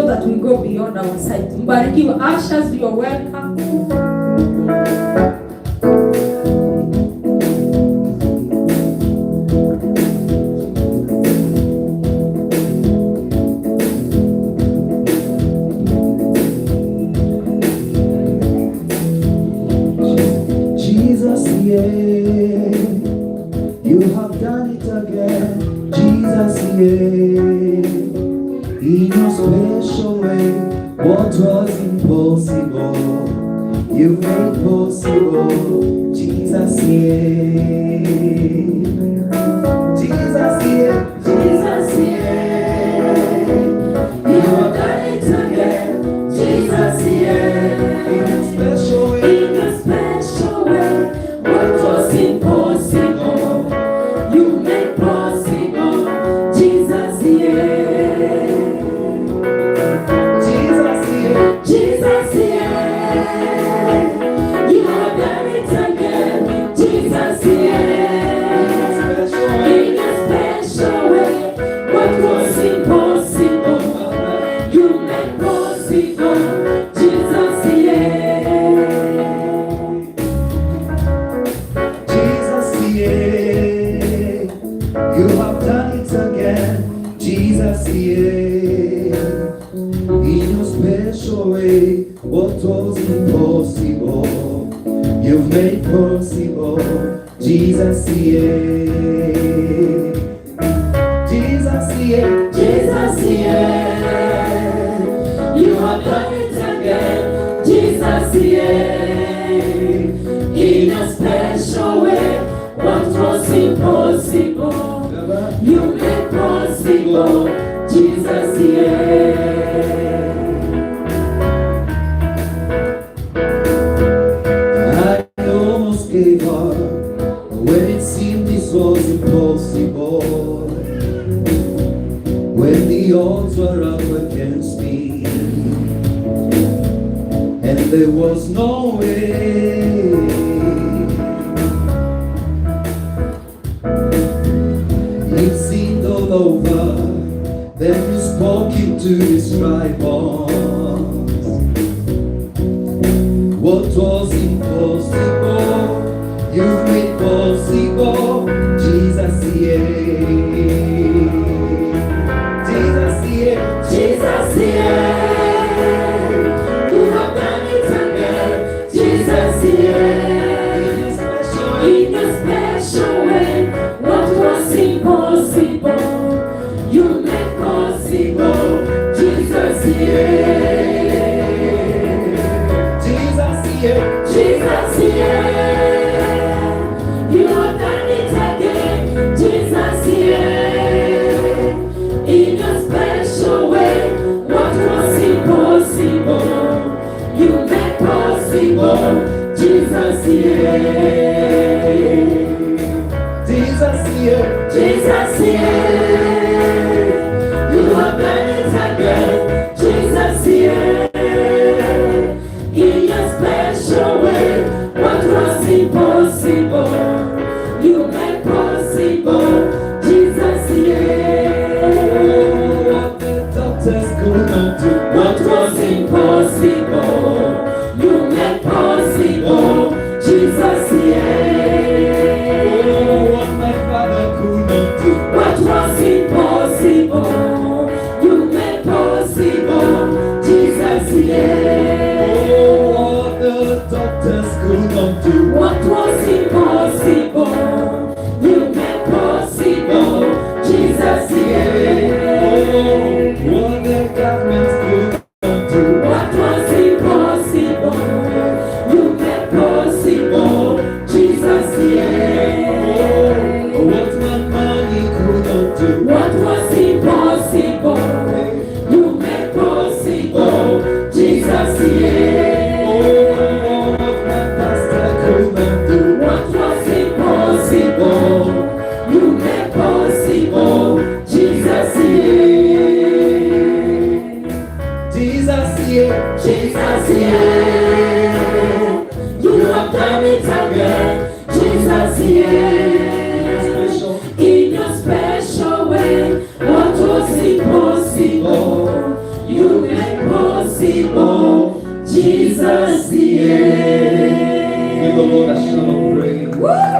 that we go beyond our sight. Mbarikiwe. Ushers, you're welcome. You have done it again, Jesus, in your special way. What was impossible, you made possible, Jesus, Jesus, Jesus, you have done it again, Jesus, in your special way. What was impossible, you made possible, Jesus, Jesus, Jesus, you have done it again, Jesus, in a special way. What was impossible, you made possible, Jesus, you have done it again, Jesus, in your special way. What was impossible, you've made possible, Jesus, Jesus, Jesus, you have done it again, Jesus, in a special way. What was impossible, you made possible, Jesus, I almost gave up when it seemed this was impossible, when the odds were up against me, and there was no way. It seemed all over, then you spoke into this dry bones. What was impossible, you've made possible, Jesus, Jesus, Jesus, you have done it again, Jesus, in a special way. What was impossible, you made possible, Jesus, Jesus, Jesus, you have done it again, Jesus, in a special way. What was impossible, you made possible, Jesus, Jesus, Jesus, you have done it again, Jesus, in a special way. What was impossible, you made possible, Jesus, what the doctors could not do. What was impossible, you made possible, Jesus, what my Father could not do. What was impossible, you made possible, Jesus, what the doctors could not do. What was impossible, you made possible, Jesus, what the governments could not do. What was impossible, you made possible, Jesus, what my money could not do. What was impossible, you made possible, Jesus, what my pastor could not do. What was impossible, you made possible, Jesus, Jesus, Jesus, you have done it again, Jesus, in your special way. What was impossible, you made impossible. Jesus, yeah. Give the Lord a shout of praise. Woo!